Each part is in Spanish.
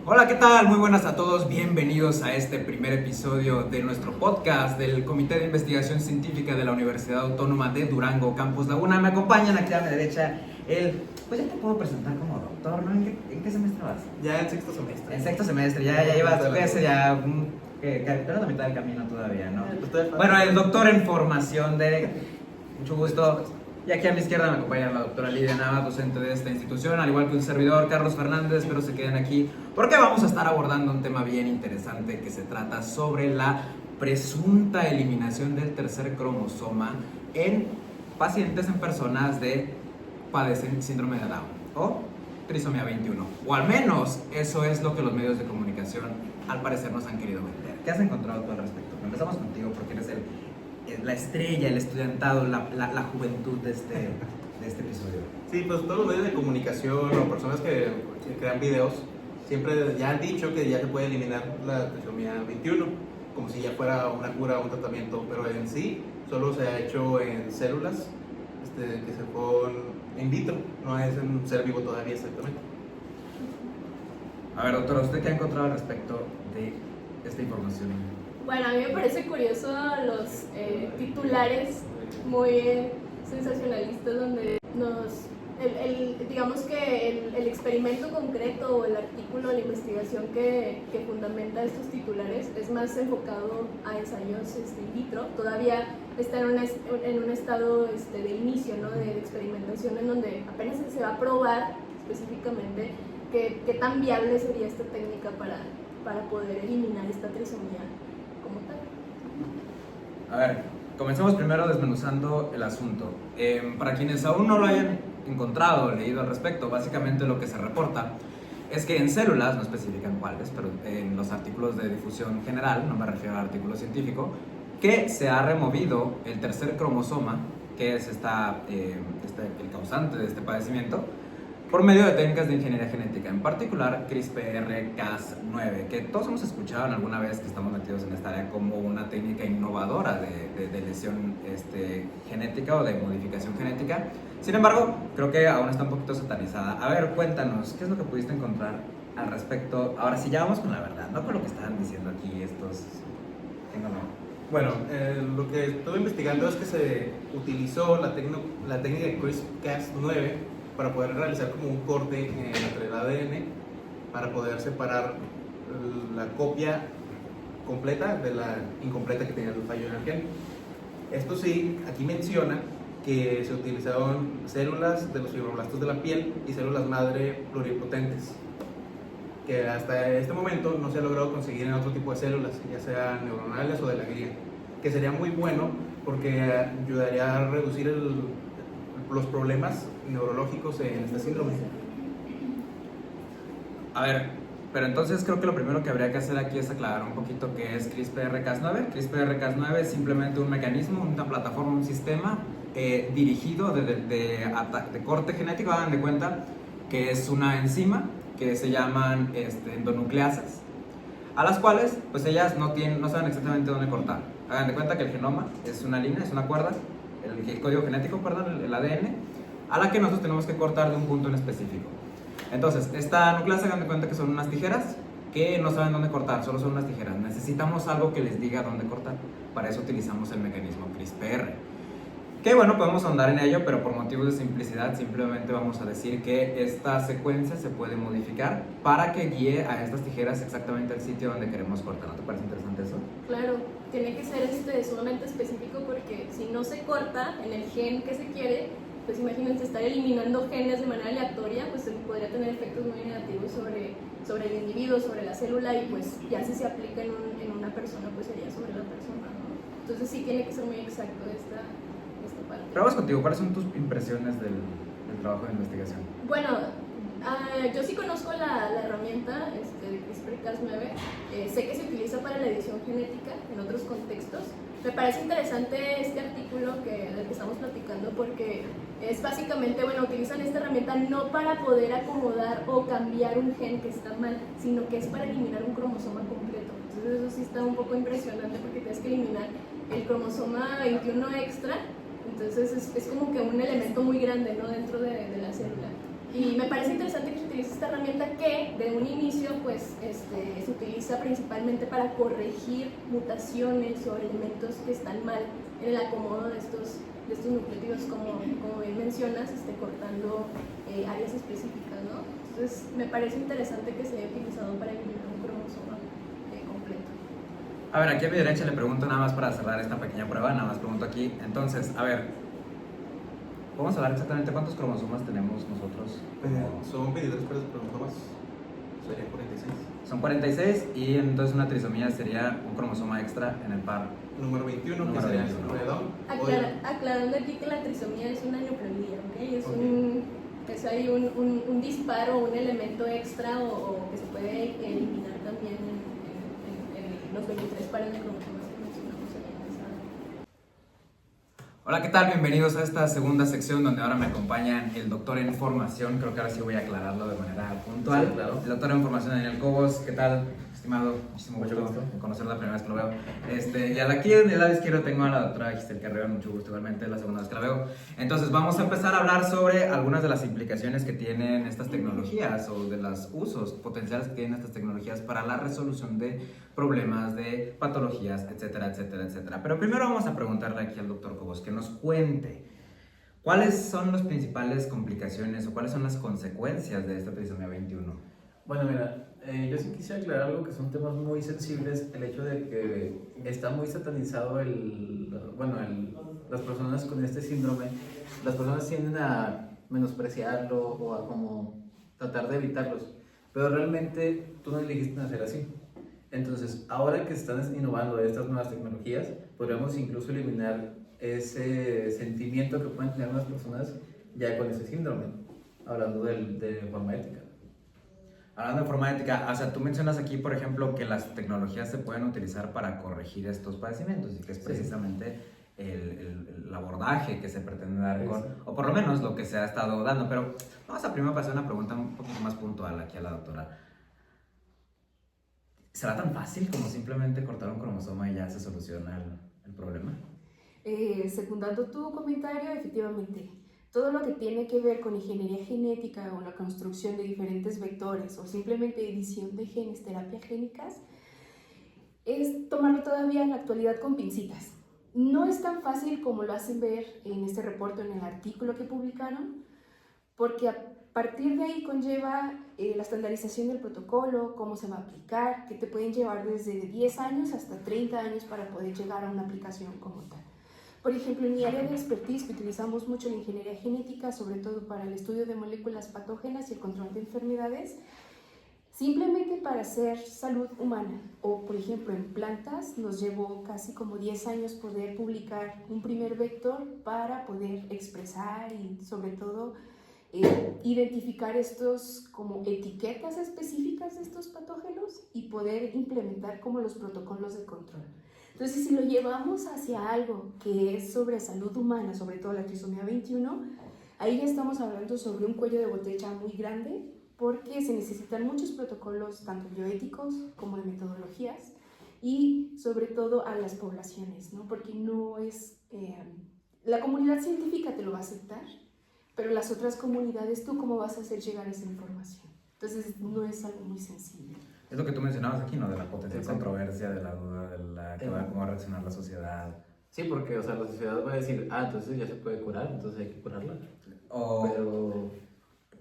Hola, ¿qué tal? Muy buenas a todos, bienvenidos a este primer episodio de nuestro podcast del Comité de Investigación Científica de la Universidad Autónoma de Durango, Campus Laguna. Me acompañan aquí a mi derecha pues ya te puedo presentar como doctor, ¿no? ¿En qué semestre vas? Ya en sexto semestre. En sexto semestre, ya llevas la mitad del camino todavía, ¿no? Bueno, el doctor en formación de... Mucho gusto. Y aquí a mi izquierda me acompaña la doctora Lidia Nava, docente de esta institución, al igual que un servidor, Carlos Fernández. Espero se queden aquí porque vamos a estar abordando un tema bien interesante que se trata sobre la presunta eliminación del tercer cromosoma en pacientes, en personas de padecen síndrome de Down o trisomía 21. O al menos eso es lo que los medios de comunicación al parecer nos han querido vender. ¿Qué has encontrado tú al respecto? Empezamos contigo porque eres la estrella, el estudiantado, la juventud de este episodio. Sí, pues todos los medios de comunicación o personas que crean videos siempre ya han dicho que ya se puede eliminar la trisomía 21, como si ya fuera una cura o un tratamiento, pero en sí solo se ha hecho en células que se ponen in vitro, no es en un ser vivo todavía exactamente. A ver, doctora, ¿usted qué ha encontrado al respecto de esta información? Bueno, a mí me parece curioso los titulares muy sensacionalistas donde digamos que el experimento concreto o el artículo, la investigación que fundamenta estos titulares es más enfocado a ensayos in vitro. Todavía está en un estado de inicio, ¿no? de experimentación, en donde apenas se va a probar específicamente qué tan viable sería esta técnica para poder eliminar esta trisomía como tal. A ver, comencemos primero desmenuzando el asunto. Para quienes aún no lo hayan encontrado o leído al respecto, básicamente lo que se reporta es que en células, no especifican cuáles, pero en los artículos de difusión general, no me refiero al artículo científico, que se ha removido el tercer cromosoma, que es el causante de este padecimiento, por medio de técnicas de ingeniería genética, en particular CRISPR-Cas9, que todos hemos escuchado en alguna vez que estamos metidos en esta área como una técnica innovadora de lesión genética o de modificación genética. Sin embargo, creo que aún está un poquito satanizada. A ver, cuéntanos, ¿qué es lo que pudiste encontrar al respecto? Ahora sí, ya vamos con la verdad, no con lo que estaban diciendo aquí estos... Bueno, lo que estuve investigando es que se utilizó la técnica de CRISPR-Cas9 para poder realizar como un corte entre el ADN para poder separar la copia completa de la incompleta que tenía el fallo en el gen. Esto sí, aquí menciona que se utilizaron células de los fibroblastos de la piel y células madre pluripotentes, que hasta este momento no se ha logrado conseguir en otro tipo de células, ya sean neuronales o de la glia, que sería muy bueno porque ayudaría a reducir los problemas neurológicos en este síndrome. A ver, pero entonces creo que lo primero que habría que hacer aquí es aclarar un poquito qué es CRISPR-Cas9. CRISPR-Cas9 es simplemente un mecanismo, una plataforma, un sistema dirigido de corte genético. Hagan de cuenta que es una enzima que se llaman endonucleasas, a las cuales pues ellas no saben exactamente dónde cortar. Hagan de cuenta que el genoma es una línea, es una cuerda, el código genético, perdón, el ADN, a la que nosotros tenemos que cortar de un punto en específico. Entonces, esta nucleasa, hagan de cuenta que son unas tijeras que no saben dónde cortar, solo son unas tijeras. Necesitamos algo que les diga dónde cortar. Para eso utilizamos el mecanismo CRISPR. Que bueno, podemos ahondar en ello, pero por motivos de simplicidad simplemente vamos a decir que esta secuencia se puede modificar para que guíe a estas tijeras exactamente al sitio donde queremos cortar. ¿No te parece interesante eso? Claro, tiene que ser sumamente específico porque si no se corta en el gen que se quiere, pues imagínense estar eliminando genes de manera aleatoria, pues podría tener efectos muy negativos sobre el individuo, sobre la célula, y pues ya si se aplica en una persona, pues sería sobre la persona, ¿no? Entonces sí tiene que ser muy exacto esta parte. Pero vamos contigo, ¿cuáles son tus impresiones del trabajo de investigación? Bueno, yo sí conozco la herramienta de CRISPR-Cas9, sé que se utiliza para la edición genética en otros contextos. Me parece interesante este artículo del que estamos platicando porque es básicamente, utilizan esta herramienta no para poder acomodar o cambiar un gen que está mal, sino que es para eliminar un cromosoma completo. Entonces eso sí está un poco impresionante porque tienes que eliminar el cromosoma 21 extra, entonces es como que un elemento muy grande, ¿no? Dentro de la célula. Y me parece interesante que utiliza esta herramienta que de un inicio pues se utiliza principalmente para corregir mutaciones o elementos que están mal en el acomodo de estos nucleótidos, como bien mencionas, cortando áreas específicas, ¿no? Entonces me parece interesante que se haya utilizado para eliminar un cromosoma completo. A ver, aquí a mi derecha le pregunto nada más para cerrar esta pequeña prueba, nada más pregunto aquí. Entonces, a ver, vamos a hablar exactamente cuántos cromosomas tenemos nosotros. Son 23 cromosomas, serían 46. Son 46 y entonces una trisomía sería un cromosoma extra en el par. Número 21, Número que sería 21. el redón. Aclarando aquí que la trisomía es una neoploidía, ¿ok? Es ahí un disparo, un elemento extra o que se puede eliminar también en los 23 pares de cromosomas que mencionamos en esa. Hola, ¿qué tal? Bienvenidos a esta segunda sección donde ahora me acompañan el doctor en formación. Creo que ahora sí voy a aclararlo de manera puntual. Sí, claro. El doctor en formación Daniel Cobos, ¿qué tal? Estimado, muchísimo Mucho gusto gusto. en conocer la primera vez que lo veo. Y aquí en el lado izquierdo tengo a la doctora Giselle Carrero, mucho gusto igualmente, la segunda vez que la veo. Entonces vamos a empezar a hablar sobre algunas de las implicaciones que tienen estas tecnologías o de los usos potenciales que tienen estas tecnologías para la resolución de problemas, de patologías, etcétera, etcétera, etcétera. Pero primero vamos a preguntarle aquí al doctor Cobos que nos cuente cuáles son las principales complicaciones o cuáles son las consecuencias de esta trisomía 21. Bueno, mira, yo sí quisiera aclarar algo que son temas muy sensibles, el hecho de que está muy satanizado las personas con este síndrome, las personas tienden a menospreciarlo o a como tratar de evitarlos, pero realmente tú no elegiste nacer así. Entonces, ahora que están innovando estas nuevas tecnologías, podríamos incluso eliminar ese sentimiento que pueden tener las personas ya con ese síndrome, hablando de forma ética. Hablando de forma ética, o sea, tú mencionas aquí, por ejemplo, que las tecnologías se pueden utilizar para corregir estos padecimientos y que es precisamente el abordaje que se pretende dar con, o por lo menos lo que se ha estado dando. Pero vamos a primero pasar una pregunta un poquito más puntual aquí a la doctora. ¿Será tan fácil como simplemente cortar un cromosoma y ya se soluciona el problema? Secundando tu comentario, efectivamente, todo lo que tiene que ver con ingeniería genética o la construcción de diferentes vectores o simplemente edición de genes, terapias génicas, es tomarlo todavía en la actualidad con pincitas. No es tan fácil como lo hacen ver en este reporte, en el artículo que publicaron, porque a partir de ahí conlleva la estandarización del protocolo, cómo se va a aplicar, que te pueden llevar desde 10 años hasta 30 años para poder llegar a una aplicación como tal. Por ejemplo, en mi área de expertise, que utilizamos mucho la ingeniería genética, sobre todo para el estudio de moléculas patógenas y el control de enfermedades, simplemente para hacer salud humana, o por ejemplo en plantas, nos llevó casi como 10 años poder publicar un primer vector para poder expresar y sobre todo identificar estos como etiquetas específicas de estos patógenos y poder implementar como los protocolos de control. Entonces, si lo llevamos hacia algo que es sobre salud humana, sobre todo la trisomía 21, ahí ya estamos hablando sobre un cuello de botella muy grande porque se necesitan muchos protocolos, tanto bioéticos como de metodologías, y sobre todo a las poblaciones, ¿no? Porque no es... la comunidad científica te lo va a aceptar, pero las otras comunidades, ¿tú cómo vas a hacer llegar esa información? Entonces, no es algo muy sencillo. Es lo que tú mencionabas aquí, ¿no? De la potencial controversia, de la duda, de la que va a cómo va a reaccionar la sociedad. Sí, porque, o sea, la sociedad va a decir, entonces ya se puede curar, entonces hay que curarla.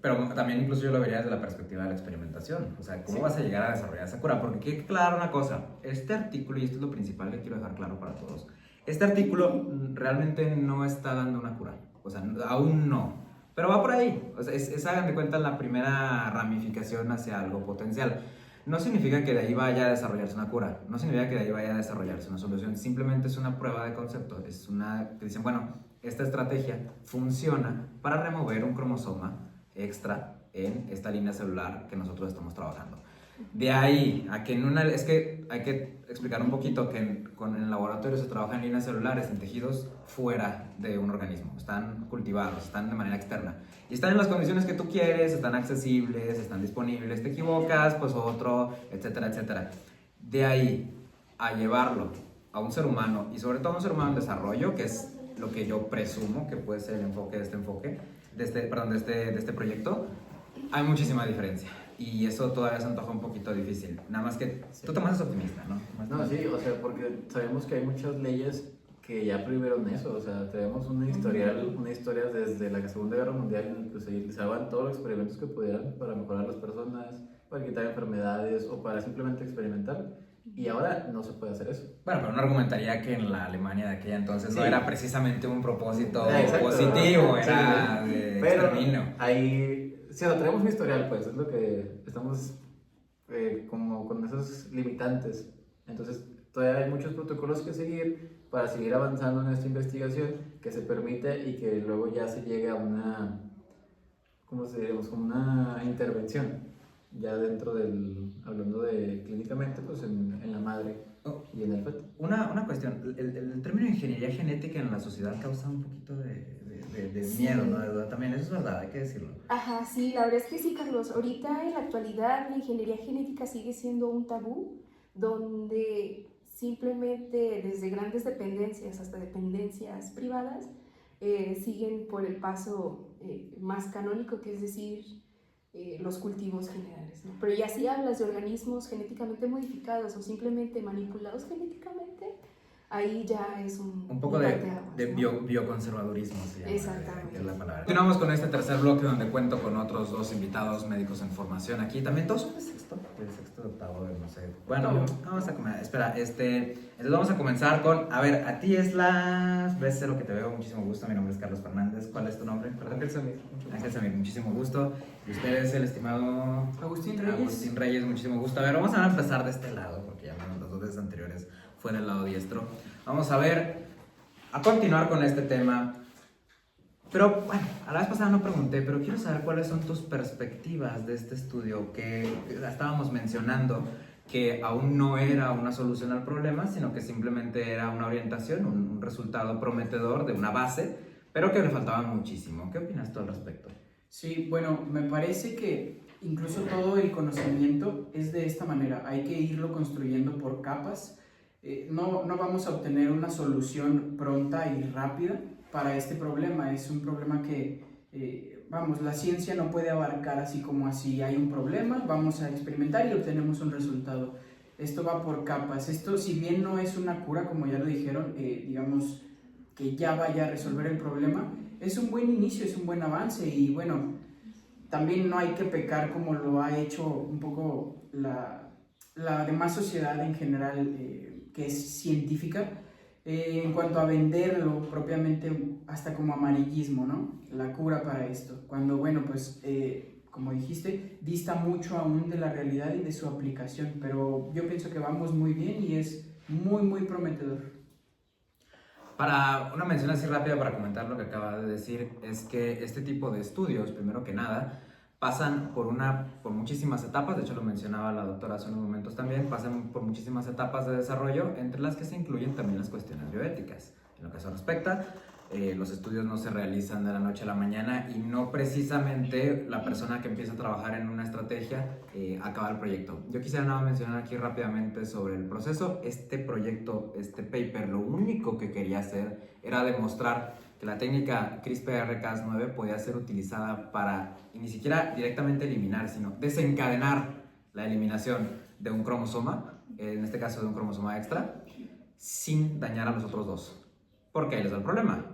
Pero también incluso yo lo vería desde la perspectiva de la experimentación. O sea, ¿cómo vas a llegar a desarrollar esa cura? Porque hay que aclarar una cosa. Este artículo, y esto es lo principal que quiero dejar claro para todos, este artículo realmente no está dando una cura. O sea, aún no. Pero va por ahí. O sea, hagan de cuenta, la primera ramificación hacia algo potencial. No significa que de ahí vaya a desarrollarse una cura, no significa que de ahí vaya a desarrollarse una solución, simplemente es una prueba de concepto, es una que dicen, bueno, esta estrategia funciona para remover un cromosoma extra en esta línea celular que nosotros estamos trabajando. De ahí a que es que hay que explicar un poquito que en el laboratorio se trabaja en líneas celulares, en tejidos fuera de un organismo, están cultivados, están de manera externa y están en las condiciones que tú quieres, están accesibles, están disponibles, te equivocas, pues otro, etcétera, etcétera. De ahí a llevarlo a un ser humano y sobre todo a un ser humano en desarrollo, que es lo que yo presumo que puede ser el enfoque de este proyecto, Hay muchísima diferencia y eso todavía se antoja un poquito difícil. Nada más que tú te muestras optimista, ¿no? No, sí, o sea, porque sabemos que hay muchas leyes que ya prohibieron eso, o sea, tenemos una historia desde la Segunda Guerra Mundial en la que se utilizaban todos los experimentos que pudieran para mejorar a las personas, para quitar enfermedades o para simplemente experimentar, y ahora no se puede hacer eso. Bueno, pero uno argumentaría que en la Alemania de aquella entonces Sí. no era precisamente un propósito Exacto. positivo, Sí, era sí. de Pero exterminio. ahí, sí, o sea, traemos un historial, pues, es lo que estamos como con esos limitantes. Entonces, todavía hay muchos protocolos que seguir para seguir avanzando en esta investigación que se permite y que luego ya se llegue a una, ¿cómo se diríamos? Como una intervención, ya dentro del, hablando de clínicamente, pues en la madre y en el feto. Una cuestión, el término ingeniería genética en la sociedad causa un poquito de Sí. miedo, ¿no? De duda también, eso es verdad, hay que decirlo. Ajá, sí, la verdad es que sí, Carlos. Ahorita en la actualidad la ingeniería genética sigue siendo un tabú donde simplemente desde grandes dependencias hasta dependencias privadas siguen por el paso más canónico, que es decir, los cultivos generales, ¿no? Pero ya si hablas de organismos genéticamente modificados o simplemente manipulados genéticamente, ahí ya es un poco de parteaguas, ¿no? bioconservadurismo, se llama, Exactamente. es la palabra. Continuamos con este tercer bloque donde cuento con otros dos invitados médicos en formación aquí. También todos son de sexto, octavo, no sé. Bueno, vamos a comenzar. Espera, entonces vamos a comenzar con, a ver, a ti es la vez cero que te veo, muchísimo gusto. Mi nombre es Carlos Fernández. ¿Cuál es tu nombre? Ángel Samir. Ángel Samir, muchísimo gusto. Y usted es el estimado Agustín Reyes. Agustín Reyes, muchísimo gusto. A ver, vamos a empezar de este lado, porque ya las dos veces anteriores fue del lado diestro. Vamos a ver, a continuar con este tema. Pero bueno, a la vez pasada no pregunté, pero quiero saber cuáles son tus perspectivas de este estudio, que estábamos mencionando que aún no era una solución al problema, sino que simplemente era una orientación, un resultado prometedor de una base, pero que le faltaba muchísimo. ¿Qué opinas tú al respecto? Sí, bueno, me parece que incluso todo el conocimiento es de esta manera. Hay que irlo construyendo por capas. No vamos a obtener una solución pronta y rápida para este problema. Es un problema que, la ciencia no puede abarcar así como así. Hay un problema, vamos a experimentar y obtenemos un resultado. Esto va por capas. Esto, si bien no es una cura, como ya lo dijeron, digamos que ya vaya a resolver el problema, es un buen inicio, es un buen avance y bueno, también no hay que pecar como lo ha hecho un poco la demás sociedad en general, que es científica, en cuanto a venderlo propiamente hasta como amarillismo, ¿no? La cura para esto, cuando bueno, pues como dijiste, dista mucho aún de la realidad y de su aplicación, pero yo pienso que vamos muy bien y es muy, muy prometedor. Para una mención así rápida para comentar lo que acaba de decir, es que este tipo de estudios, primero que nada, pasan por muchísimas etapas, de hecho lo mencionaba la doctora hace unos momentos también, pasan por muchísimas etapas de desarrollo, entre las que se incluyen también las cuestiones bioéticas. En lo que eso respecta, los estudios no se realizan de la noche a la mañana y no precisamente la persona que empieza a trabajar en una estrategia acaba el proyecto. Yo quisiera nada más mencionar aquí rápidamente sobre el proceso. Este proyecto, este paper, lo único que quería hacer era demostrar que la técnica CRISPR-Cas9 podía ser utilizada para ni siquiera directamente eliminar, sino desencadenar la eliminación de un cromosoma, en este caso de un cromosoma extra, sin dañar a los otros dos. Porque ahí les da el problema.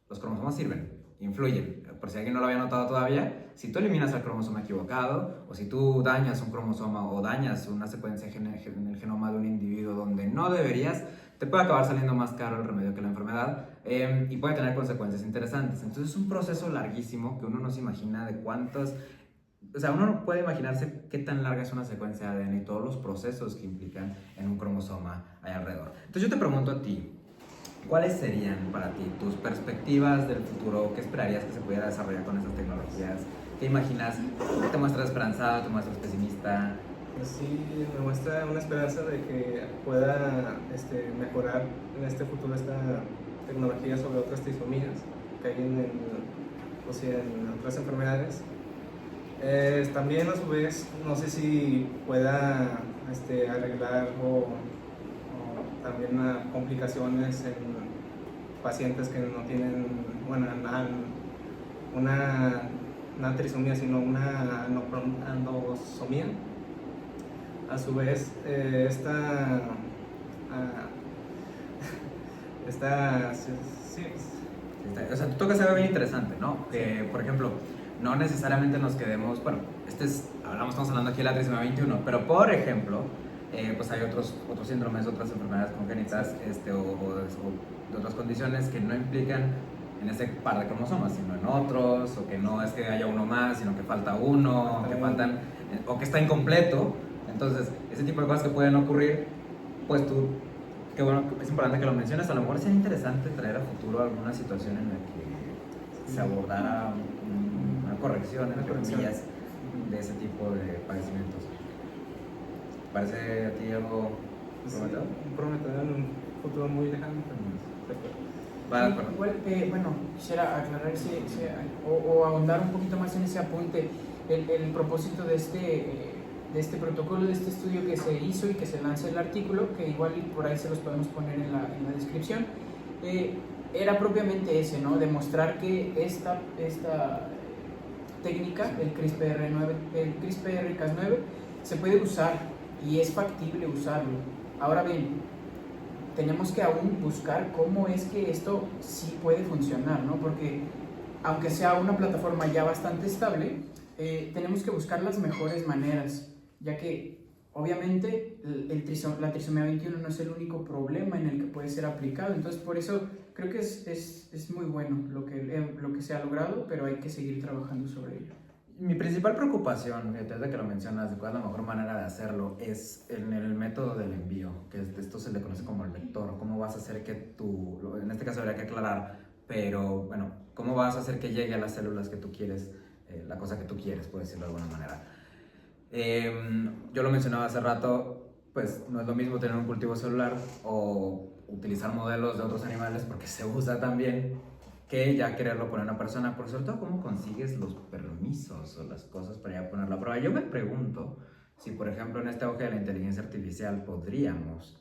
Los cromosomas sirven, influyen. Por si alguien no lo había notado todavía, si tú eliminas el cromosoma equivocado, o si tú dañas un cromosoma o dañas una secuencia en el genoma de un individuo donde no deberías, te puede acabar saliendo más caro el remedio que la enfermedad y puede tener consecuencias interesantes. Entonces es un proceso larguísimo que uno no se imagina de cuántas... O sea, uno no puede imaginarse qué tan larga es una secuencia de ADN y todos los procesos que implican en un cromosoma ahí alrededor. Entonces yo te pregunto a ti, ¿cuáles serían para ti tus perspectivas del futuro? ¿Qué esperarías que se pudiera desarrollar con estas tecnologías? ¿Qué imaginas? ¿Te muestras esperanzado? ¿Te muestras pesimista? Pues sí, me muestra una esperanza de que pueda mejorar en este futuro esta tecnología sobre otras trisomías que hay en otras enfermedades. También a su vez, no sé si pueda arreglar o también complicaciones en pacientes que no tienen una una trisomía, sino una anosomía. A su vez, O sea, tú tocas algo bien interesante, ¿no? Que, por ejemplo, no necesariamente nos quedemos, bueno, estamos hablando aquí de la trisomía 21, pero por ejemplo, pues hay otros síndromes, otras enfermedades congénitas, o de otras condiciones que no implican en ese par de cromosomas, sino en otros, o que no es que haya uno más, sino que falta uno, o que está incompleto. Entonces, ese tipo de cosas que pueden ocurrir, pues tú, que bueno, es importante que lo menciones. A lo mejor sería interesante traer a futuro alguna situación en la que se abordara una corrección, entre comillas, de ese tipo de padecimientos. ¿Te parece a ti algo prometedor? Prometedor en un futuro muy lejano. Igual, bueno, quisiera aclarar o ahondar un poquito más en ese apunte. El propósito de este protocolo, de este estudio que se hizo y que se lanza el artículo, que igual por ahí se los podemos poner en la descripción, era propiamente ese, ¿no? Demostrar que esta técnica, el CRISPR-Cas9, se puede usar y es factible usarlo. Ahora bien, tenemos que aún buscar cómo es que esto sí puede funcionar, ¿no? Porque aunque sea una plataforma ya bastante estable, tenemos que buscar las mejores maneras, ya que obviamente la trisomía 21 no es el único problema en el que puede ser aplicado. Entonces por eso creo que es muy bueno lo que se ha logrado, pero hay que seguir trabajando sobre ello. Mi principal preocupación, desde que lo mencionas, de cuál es la mejor manera de hacerlo, es en el método del envío, que esto se le conoce como el vector. ¿Cómo vas a hacer que en este caso habría que aclarar, pero bueno, cómo vas a hacer que llegue a las células que tú quieres, la cosa que tú quieres, por decirlo de alguna manera? Yo lo mencionaba hace rato, pues no es lo mismo tener un cultivo celular o utilizar modelos de otros animales, porque se usa también, que ya quererlo poner a una persona. Por sobre todo, ¿cómo consigues los permisos o las cosas para ya ponerlo a prueba? Yo me pregunto si, por ejemplo, en este auge de la inteligencia artificial podríamos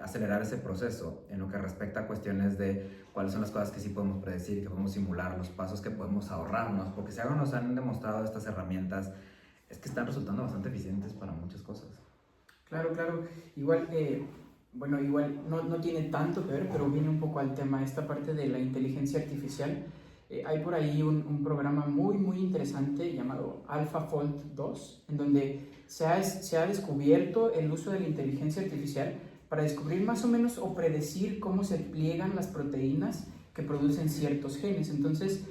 acelerar ese proceso en lo que respecta a cuestiones de cuáles son las cosas que sí podemos predecir, que podemos simular, los pasos que podemos ahorrarnos, porque si algo nos han demostrado estas herramientas es que están resultando bastante eficientes para muchas cosas. Claro. Igual, igual no tiene tanto que ver, pero viene un poco al tema, esta parte de la inteligencia artificial. Hay por ahí un programa muy interesante llamado AlphaFold 2, en donde se ha descubierto el uso de la inteligencia artificial para descubrir más o menos o predecir cómo se pliegan las proteínas que producen ciertos genes. Entonces,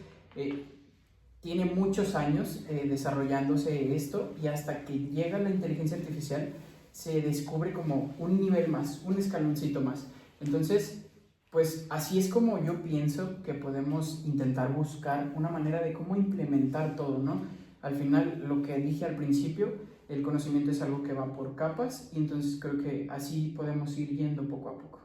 tiene muchos años desarrollándose esto, y hasta que llega la inteligencia artificial se descubre como un nivel más, un escaloncito más. Entonces, pues así es como yo pienso que podemos intentar buscar una manera de cómo implementar todo, ¿no? Al final, lo que dije al principio, el conocimiento es algo que va por capas, y entonces creo que así podemos ir yendo poco a poco.